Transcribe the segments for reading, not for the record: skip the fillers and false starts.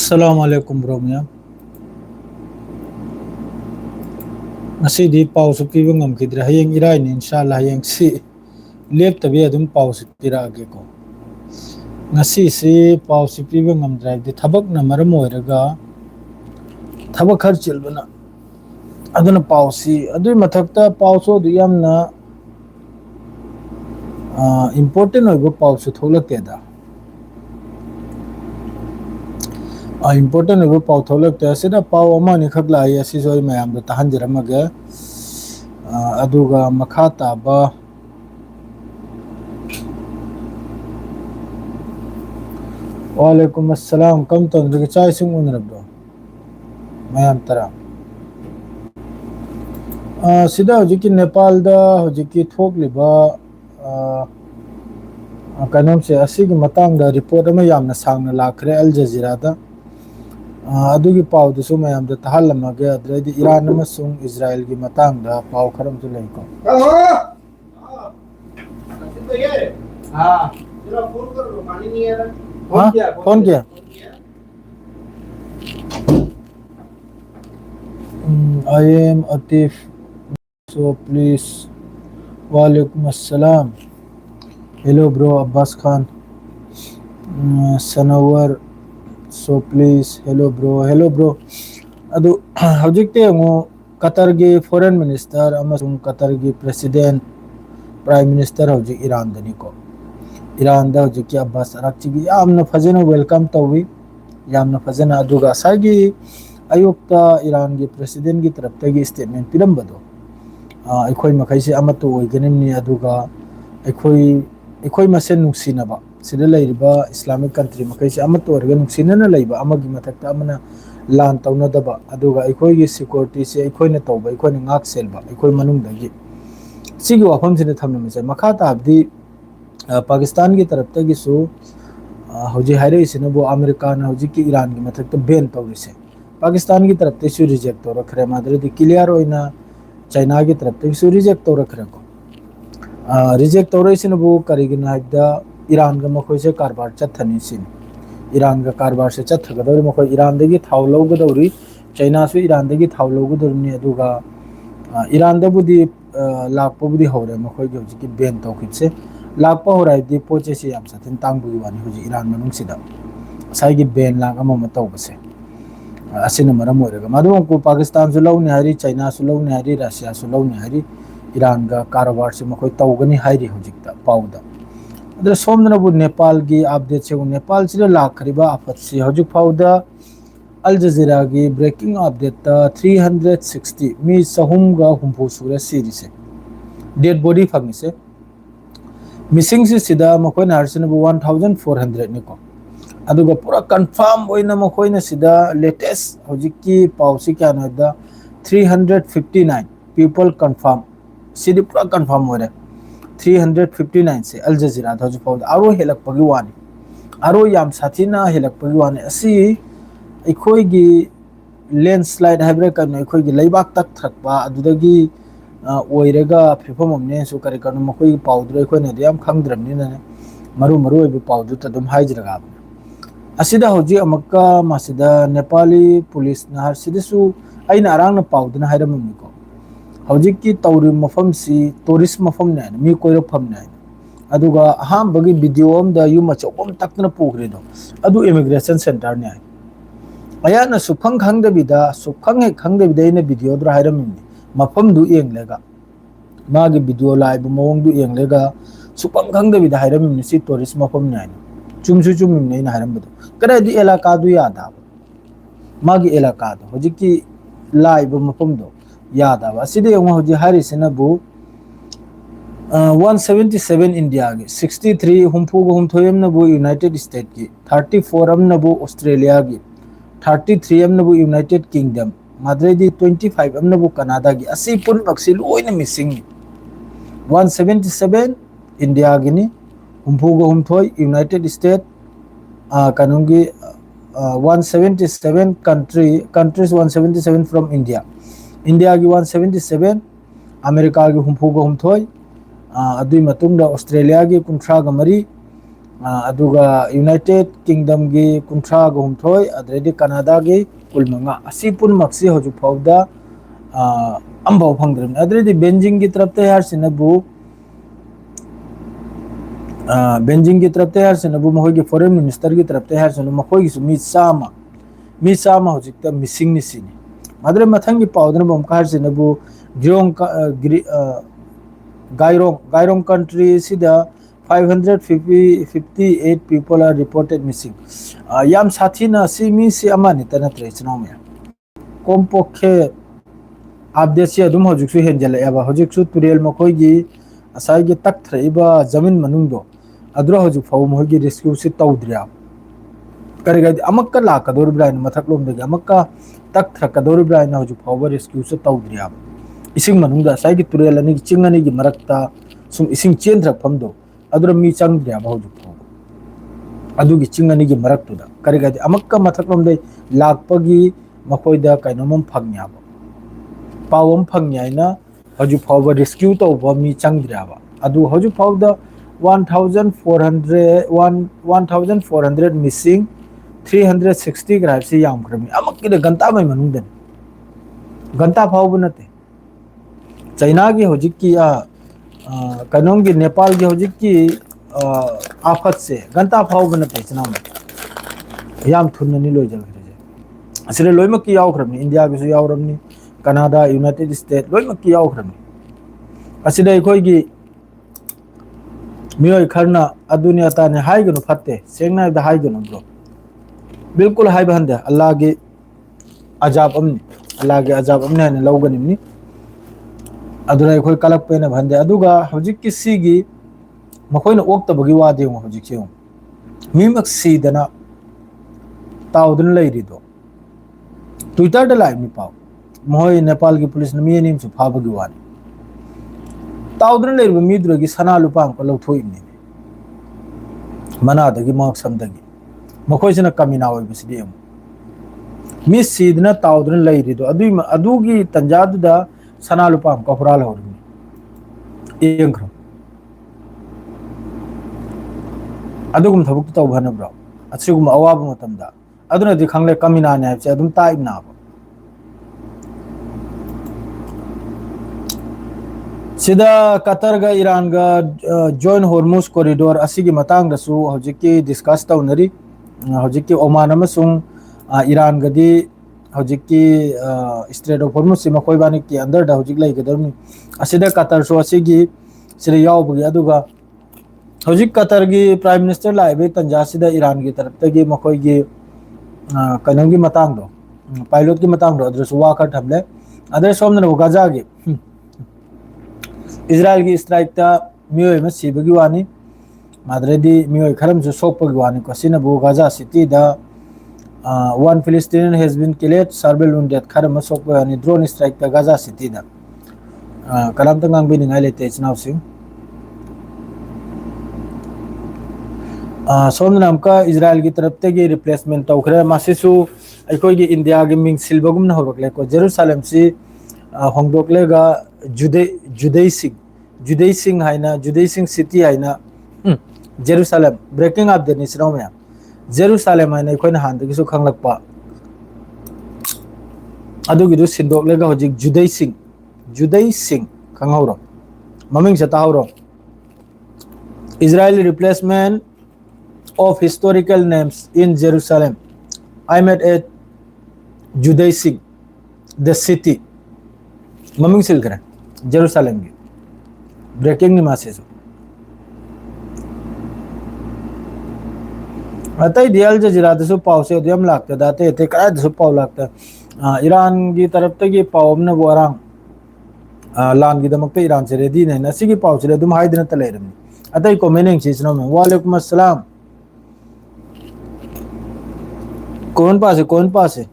Assalamualaikum bro miya. Ngasi di pau su piba ngam kidra hayeng irai ni inshallah hayeng si lep tabi adum pau su tira age ko. Ngasi si pau su piba ngam drive di thabak na maram oiraga thabak har chilbana aduna pau si adui mathakta pau so du yamna important oiba pau su tholak da. Important oiba pau tholak te sida pau ama ni khak lai asi zoi mayam da tahan jiramaga aduga makha taba Walaikum assalam kam ton de chai sung un rabdo mayam tara sida hojiki Nepal da hojiki thokliba kanam se asigi matang da report ama yamna sangna lakhre Al Jazeera da adugi pau du su mayam da tahalamaga adredi Iran amasung Israel gi matang da pau kharam tu lai ko phone किया I am Atif so please Walaikum assalam hello bro Abbas Khan Sanawar so please hello bro adu hojikte ngo Qatar gi foreign minister amasung Qatar gi president prime minister hojik Iran dani ko Iran da hojiki Abbas Arakchi gi yamna fajana welcome tawi yamna fajana aduga sagi ayukta Iran gi president gi tarafta gi statement piram bado aikoi makai se amatu oiganim ni aduga aikoi masen nungsinaba sida leiriba Islamic country makai se amatu orga nungsinana leiba amagi mathakta amana lan tawna daba aduga aikoi gi security se aikoi na tawba aikoi na ngak selba aikoi manungda gi sigi wafam sine thamna mase makha ta abdi Pakistan की तरफ तक इसो होजी हारे इसने वो America ने होजी की Iran की मतलब तो बैन तौरी से पाकिस्तान की तरफ तक इसो रिजेक्ट तो रख रहे मादरे दी क्लियर हो इना चाइना की तरफ तक इसो रिजेक्ट तो रख रहे को रिजेक्ट तो रही इसने वो करेगी ना इधर ईरान का मकोई से कारबार चत्थनी सिन ईरान का कारबार से चत्थ का दौरी मकोई ईरान देगी थाव लोग दौरी चाइना से ईरान देगी थाव लोग दौरी नहीं दूगा ईरान दे बुद्धि लाख बुद्धि हो रहे मकोई जो जी की बैन तो किसे लापा हो रहा है पोचे से याम साथिन तांग बुवानी हो ईरान मनुंग सिदा साइगी बैन लाग अमा मतौ बसे असिन मरम होरेगा मदुम को पाकिस्तान सु लौने हारी चाइना सु लौने हारी रशिया सु लौने हारी ईरान का कारोबार से मखोय तौगनी हारी होजिकता पाउदा अदर सोमदना बु नेपाल की अपडेट से नेपाल से लाखरिबा आफत से होजिक पाउदा अल जजीरा की ब्रेकिंग अपडेट 360 मी सहूमगा हुंफु सुरे सीरीज से डेड बॉडी फंगी से मिसिंग से सिदा मकोय ना हरसन 1400 निको अदुगा पूरा कंफर्म ओइना मकोय ना सिदा लेटेस्ट होजिकी पाउसी क्या नदा 359 पीपल कंफर्म सिदी पूरा कंफर्म हो रे 359 से अल जजीरा होजि पाउ आरो हेलक पगी वानी आरो याम साथिना हेलक पगी वानी असि इखोयगी लैंडस्लाइड हाइब्रे कन इखोयगी लैबाक तक थकपा अदुदगी ओइरेगा फिफम हमने सु करे कन मकोई पाउद्र इखोयने याम खंगद्रमनि न मरु ओइबे पाउदु त दम हाइजरगा असिदा होजि अमक्का मासिदा नेपाली पुलिस ना हरसिदसु आइना अरांग न पाउदना हाइरमनि को होजि की तौरि मफम सी टूरिस्ट मफम ने मी कोइरो फम ने अदुगा हाम बगी वीडियो अम द यु मचोबम तकना पुग्रे दो अदु इमिग्रेशन सेंटर ने अयाना सुफंग खंगदबिदा सुफंग हे खंगदबिदा इन वीडियो द्र हाइरमनि मफम दु येंगलेगा मागी वीडियो लाइव मोंग दु येंगलेगा सुपंग खंगदबिदा हाइरमनि सी टूरिस्ट मफम ने चुमसु चुमनि ने हाइरमबदो कदादि इलाका दु यादा मागी इलाका दो होजि की लाइव मफम दो यादा असिदे यंग होजि हारिसनबु 177 इंडिया की 63 हुमफुगो हुमथोयम नबु यूनाइटेड स्टेट की 34 अम नबु ऑस्ट्रेलिया की 33 अम नबु यूनाइटेड किंगडम माद्रेदी 25 अम नबु कनाडा की असि पुन बक्सी लोइना मिसिंग 177 इंडिया गिनी हुमफुगो हुमथोय यूनाइटेड स्टेट कानूंगी 177 कंट्रीज 177 फ्रॉम इंडिया की 177 अमेरिका की हुमफुगो हुमथोय अदुई मतुंगदा ऑस्ट्रेलिया की 53 मरी aduga United Kingdom gi kuntra gumthoi adredi Canada gi kulmanga asi pun maksi hoju phawda ambau phangdrim adredi Beijing gi tarafte har sinabu Beijing की तरफ तैयार से नबू महोई के फॉरेन मिनिस्टर की तरफ तैयार से मखोई की मी सामा हो जिकता मिसिंग निसीनी मादरे मथंग की पाउदर बम कार से नबू गिरोंग गायरोंग कंट्री सिदा 558 people are reported missing yam sathi na si mi si amani tana trechno me kompokhe update se adum hojik su henjala aba hojik su turel mokoi gi asai gi tak threiba zamin manung do adro hojik fau mohoi gi rescue se tawdria करेगा अमक्का ला कदोर Bryan मथक लोम दगे अमक्का तक थ्र कदोर Bryan हजु फावर rescue से तौद्रिया इसिंग मनुंगा साइगी तुरेल अनि चिंगनी gi marakta sum ising chen thrak phamdo adro mi changdria hajु फाव adugi chingani gi maraktu da kariga amakka mathak lom dei lakpagi makoida kainomom phangnya ba pawom phangnya na hajु फाव rescue तो ba mi changdria ba adu hajु फाव da 1400 missing 360 graph से याम करमी अमक के घंटा में मनुंदन घंटा फाव बनते चाइना की होजिक की कनोंग की नेपाल की होजिक की आफत से घंटा फाव बनते चना में याम थुननी लोय जल करे असले लोयमक की याव करमी इंडिया की सु याव रमनी कनाडा यूनाइटेड स्टेट लोयमक की याव करमी असले कोई की मियोय खरना अदुनिया ताने हाइगनो फत्ते सेंगना द हाइगनो ब्रो बिल्कुल हाई बहन दे अल्लाह के अजाब हमने ने लौगनी नि अदुरा कोई कलक पे ने बहन दे अदुगा हजिक किसी की मखोइन ओक्तबगी वादे हो हजिक से मी मक्सी दना ताउदन लैरी दो ट्विटर द लाइव नि पाव मोय नेपाल की पुलिस ने मी निम सु फाबगी वानी ताउदन लैरी मी दुरगी सना लुपाम को लौथोइनी मना दगी मक समदगी मखोइसना कमिना होइबसिदि मी सीदना ताउदन लैरी दो अदुगी तंजादुदा सना लुपाम को फराल होरमी एंग्रो अदुगुम थबुक तौ भनब्रा असिगुम अवाब मतमदा अदुना दि खंगले कमिना ने हाइसे अदुम ताइब ना सिदा कतर गा ईरान गा जॉइन हॉर्मुज कॉरिडोर असिगी मतंग दसु हजिकी डिस्कस तौनरी हजिकी ओमान अमसुंग ईरान गदी हजिकी स्ट्रेट ऑफ हॉर्मुज से मखोइबानी की अंदर दा हजिक लाई गदरमी असिदा कतर सो असिगी सिरे यावबगी अदुगा हजिक कतर की प्राइम मिनिस्टर लाइबे तंजासिदा ईरान की तरफ तगी मखोइगी कनंगी मतंग दो पायलट की मतंग दो अदरसु वाकर थमले अदर सोमन गाजा की इजराइल की स्ट्राइक ता मियोय में सिबगी वानी मादरेदी मियोय खरम जो सोपगी वानी को सिनबु गाजा सिटी दा one Palestinian has been killed several wounded खरम सोपगी वानी ड्रोन स्ट्राइक ता गाजा सिटी दा कलाम तंगांग बिनिंग आइले तेज नाउ सिंग सोम नाम का इजराइल की तरफ ते की रिप्लेसमेंट तौखरे मासिसु अखोई की इंडिया की मिंग सिलबगुम न होबकले को जेरूसलम से होंगदोकलेगा जुदई सिंह हाइना जुदई सिंह सिटी हाइना जेरूसलम ब्रेकिंग अप द निसनो में जेरूसलम हाइना कोइन हान दगिसु खंगलकपा अदुगिदु सिंदोकलेगा होजिक जुदई सिंह खंगौरो ममिंग से ताहौरो Israeli replacement of historical names in Jerusalem. I met at Judai Singh, the city. ममिंग सिल करें जेरूसलम की ब्रेकिंग नहीं मासेस अतः दियाल जजीरा दसु पाव से उद्यम लागते दाते थे काय दसु पाव लागता ईरान की तरफ तक ये पाव ने वो आराम लान की दमक पे ईरान से रेडी नहीं नसी की पाव से तुम हाई दिन तले रही अतः कमेंटिंग चीज में वालेकुम अस्सलाम कौन पास है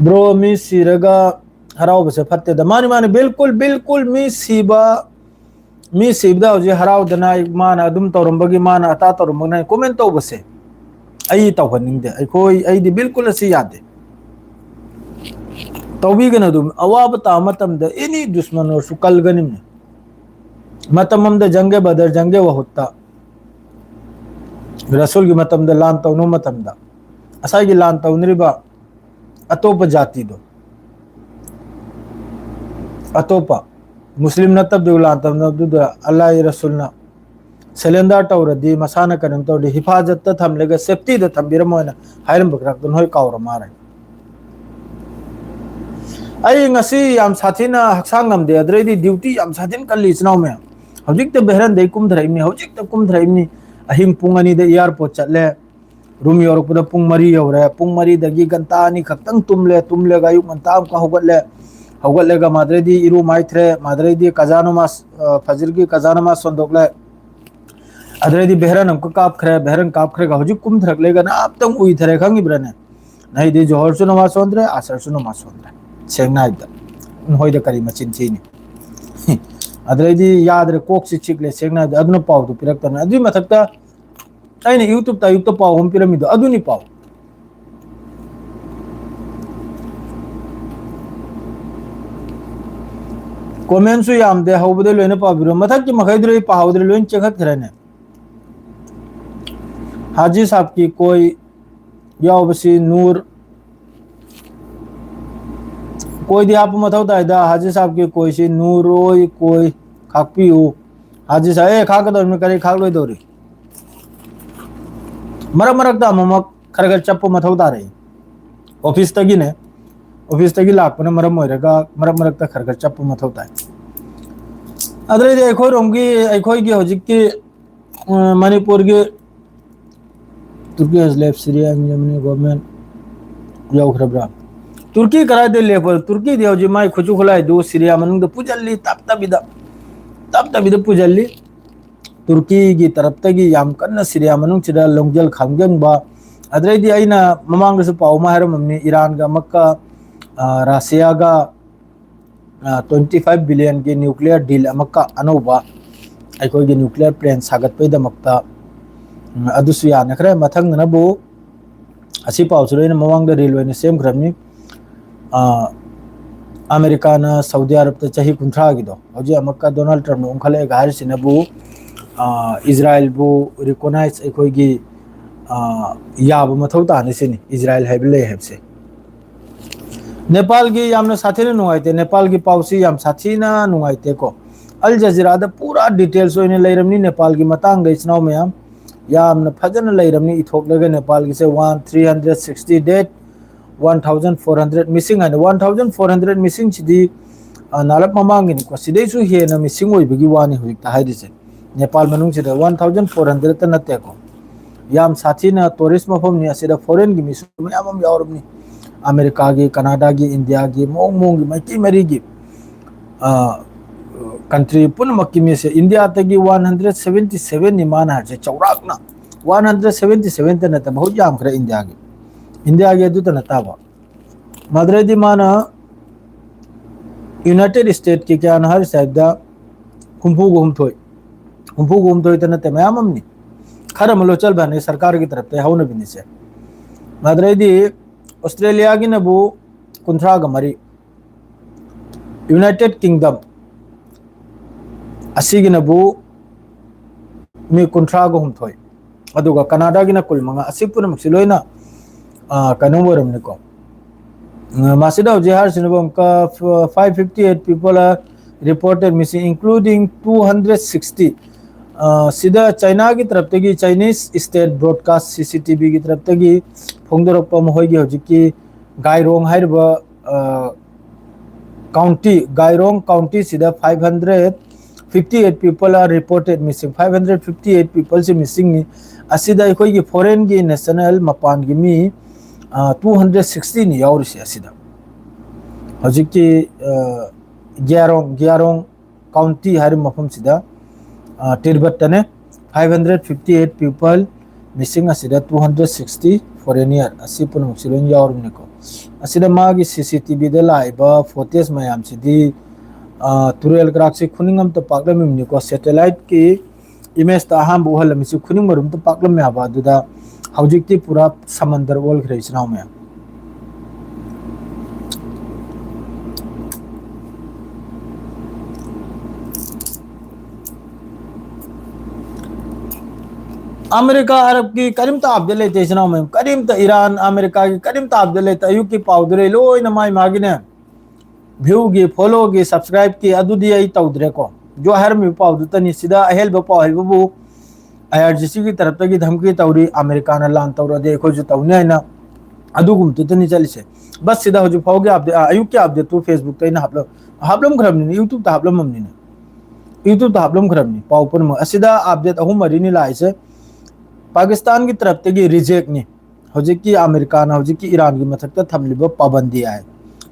ब्रो मी सिरगा हराव बसे फत्ते द मानी बिल्कुल मी सीबदा होजे हराव दना मान अदुम तौरंबगी मान अता तौरंबना कमेंट तो बसे आई तौहनिंदे अखोई आईदी बिल्कुल असी यादे तौबीगन अदुम अवाब ता मतम द एनी दुश्मन और सुकलगनिम मतमम द जंगे बदर जंगे वहुत्ता रसूल की मतम द लान तौनो मतम द असाई की लान तौनरिबा अतोप जाति दो अतोपा मुस्लिम नतब दु लान तम द अल्लाह रसूलना सिलेंडर तौरदी मसाना कनम तौरदी हिफाजत थमलेगा सेफ्टी द थम्बिरमोना हायरम बकराक दन होय कावरा मारे आई ngasi yam sathina haksang ngamde adredi duty yam sathin kalli chnaw me hojik te behran dei kum dhrai mi hojik te kum dhrai mi ahim pungani de airport chatle room yorok puda pung mari yore pung mari dagi ganta ni khaktang tumle ga yuk manta ka hogatle ga madredi iru maithre madredi kazano mas fajr ki kazano mas sondokle adredi behran amko kap khre ga hojik kum dhrak lega na ap tang ui thare khangi brane nahi de johor su namas sondre asar su namas sondre सेंगनाइदा होइदा करी मचिन थीनी अदरैदी यादरे Coke से चिकले सेंगनाइदा अदुन पाव तो पिरक्तन अदुई मथक्ता अइने YouTube ता युक्त पाव हम पिरामिदो अदुनी पाव comments यामदे हौबदे लोइने पाबिरो मथक की मखैदरे पावदरे lion चखत खरेने हाजी साहब की कोई यावबसी नूर कोई दिया मथौ ताइदा हाजी साहब की कोई सी नूरोय कोई खाकपियो हाजी साहब ए खाकदर में करे खाक लोय दोरी मरक दा ममक खरगर चप्पो मथौ तारे ऑफिस तगी ने ऑफिस तगी लाकपने मरम मोइरगा मरक ता खरगर चप्पो मथौ ताय अदरे दे एखोय रोंगी एखोय की होजिक की मणिपुर की Turkey has left Syria and Germany government याव खरबरा तुर्की करा दे लेबर तुर्की देवजी माई खुचु खुलाई दो सीरिया मनुंग दे पुजल्ली तब तबिदा पुजल्ली तुर्की की तरफ तगी याम कन्न सीरिया मनुंग चिदा लोंगजल खामगंग बा अदरेदी आइना ममांग से पाव माहर मम्मी ईरान का मक्का रशिया का 25 बिलियन की न्यूक्लियर डील अमक्का अनोबा अखोई की न्यूक्लियर प्लांट सागत पे दमक्ता अदुसु याना खरे मथंग नबो असी पाव सुरेन ममांग द रेलवे ने सेम खरमनी अमेरिका सऊदी अरब चाही कुंथ्रा गिदो हजे अमक्का डोनाल्ड ट्रम्प उंखले गार सिनबु इजराइल बु रिकॉग्नाइज एखोगी याब मथौ ताने सिनी इजराइल हैबले हैबसे नेपाल की यामना साथीने नुगाइते नेपाल की पाउसी याम साथीना नुगाइते को अल जजीरा द पूरा डिटेल्स ओइने लेरमनी नेपाल की मतांग गइसनाव मयाम यामना फजन लेरमनी इथोक लगे नेपाल की से 1360 डेट 1400 मिसिंग है 1400 मिसिंग सिदी नालप ममांगिनी को सिदैसु हेना मिसिंग ओइबगी वानी हुइता हाइदिसे नेपाल मनुंग सिदा 1400 त नते को याम साथीना टूरिस्ट मफम नि असिदा फॉरेन की मिसु याम यावरबनी अमेरिका की कनाडा की इंडिया की मोंग की मकी मरी की कंट्री पुनमक की मिसे इंडिया तगी 177 नि माना जे चौराकना 177 त नते बहुत याम खरे इंडिया के दु त नताबा मदरेदी माना यूनाइटेड स्टेट की क्या हर साइदा हुंफू घूमथोय त नते मयामनी खरम लोचल बने सरकार की तरफ ते हौन बिनी से मदरेदी ऑस्ट्रेलिया की नबु कुंथ्रा गमरी यूनाइटेड किंगडम असी की नबु मी कुंथ्रा घूमथोय अदुगा कनाडा की न कुल मंगा असी पुन मक्सिलोइना कनुवरमनिको मासिदा जेहार सिनबम का 558 people are reported missing including 260 सिदा चाइना की तरफ तगी चाइनीज स्टेट ब्रॉडकास्ट सीसीटीवी की तरफ तगी फोंगदरप होगी हजिकी गायरोंग हाइरबा काउंटी गायरोंग काउंटी सिदा 558 people are reported missing 558 people से मिसिंग नि असिदा एखोई की फॉरेन की नेशनल मपान की मी 260 नि यावरसे असिदा हजिकी ग्यारोंग काउंटी हर मफम सिदा तिरबत्तने 558 people missing asida 260 foreigner asi punam silon yaurumni ko asida magi cctv de laiba footage mayam sidi turel krak se khuningam to paklam ni ko satellite ki image ta ham bu halam si khuning marum to paklam ya ba duda haujikti pura samandar wol khreisnaw me America Arab की करीमता update लेते इस्लाम में करीमता Iran America की करीमता update लेते अयुक की पाउदरे लोइना माई मागिने view की follow की सब्सक्राइब की अदुदी आई तौद्रे को जो हर मी पाउदतनी सिदा अहेल पाउ हेबू IRGC की तरफ की धमकी तौरी अमेरिका ने लान तौरदे खोज तौने है अदुगुम तुतनी चलिसे बस सीधा हो फाओगे आप अयुक के अपडेट तो फेसबुक तैना हापलम खरबनी यूट्यूब ता हापलम ममनी यूट्यूब ता हापलम खरबनी पाउ पुन असिदा अपडेट अहुम मरीनी लाइसे पाकिस्तान की तरफ तगी रिजेक्ट ने हजिक की अमेरिका ना हजिक की ईरान की मथक थमलिब पाबंदी है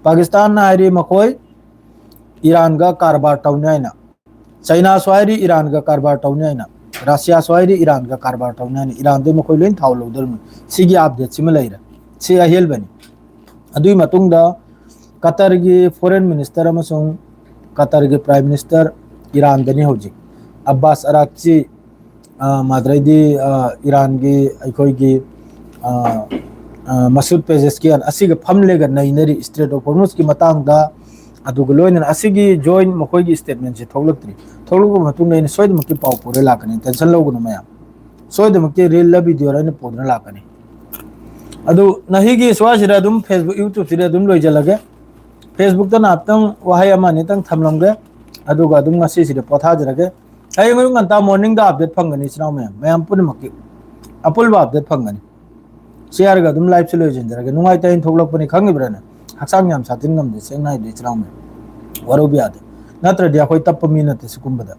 पाकिस्तान ना हरी मखोय ईरान का कारबार तौने ना चाइना स्वायरी ईरान का कारबार तौने ना रशिया स्वायरी ईरान का कारबार तौने ईरान दे मखोय लेन थाव लौदर सिगी अपडेट सिम लैरा से अहेल बनी अदुई मतुंगदा कतर की फॉरेन मिनिस्टर अमसुंग कतर के प्राइम मिनिस्टर ईरान दनी हजिक अब्बास अराक्ची माद्रैदी ईरान की अखोई की मसूद पेजेस्कियान असिग फमलेगा नैनरी स्ट्रेट ऑफ हॉर्मुज की मतंगदा अदुग लोइन असिगी जॉइन मखोई स्टेटमेंट से थोलक्तरी थोलुग मतुंग ने सोयद मक्की पाउ पुरे लाकनी टेंशन लोगुन मया सोयद मक्की रील वीडियो रने पोदना लाकनी अदु नहिगी स्वासिरा दुम फेसबुक यूट्यूब सिरा दुम लोइ जलगे फेसबुक ता नापतंग वहाय अमानि तंग थमलंगे अदुगा दुम ngasi सिरा पोथा जरगे ay ngurung nganta morning da update phangani sinaw mayam pun makki apul ba update phangani share ga dum live selo jin jara nungai ta in thoglak pani khangi brana haksang yam satin ngam de seng nai de sinaw me waru bi ade natra dia khoi tap mi na te sukum bada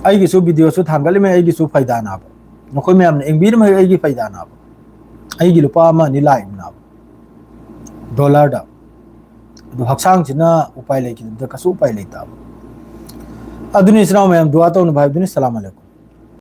ai gi su video su thangali me ai gi su faida na ba nokoi mayam ne engbir me ai gi faida na ba ai gi lupa ma ni lai na dollar da du haksang china upai lai ki da kasu upai lai ta अदुनी इस्लाम में हम दुआ तो भाई सलाम अलैकुम।